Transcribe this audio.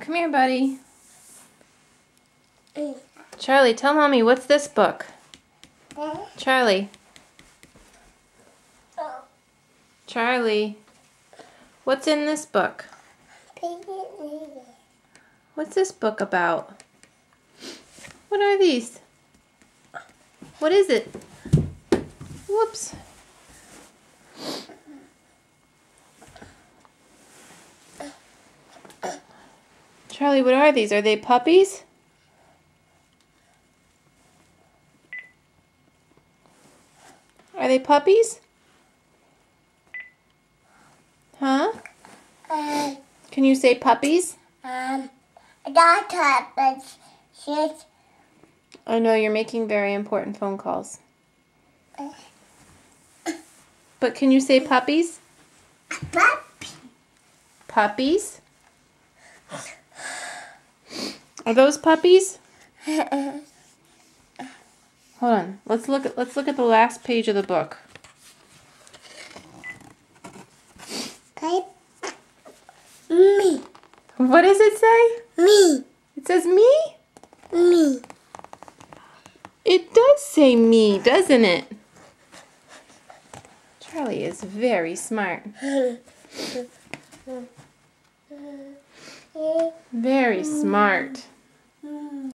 Come here, buddy. Charlie, tell Mommy, what's this book? Charlie. Charlie. What's in this book? What's this book about? What are these? What is it? Whoops. Charlie, what are these? Are they puppies? Are they puppies? Huh? Can you say puppies? Not puppies. I know you're making very important phone calls. But can you say puppies? Puppy. Puppies? Are those puppies? Hold on. Let's look at the last page of the book. Okay. Me. What does it say? Me. It says me? Me. It does say me, doesn't it? Charlie is very smart. Very smart.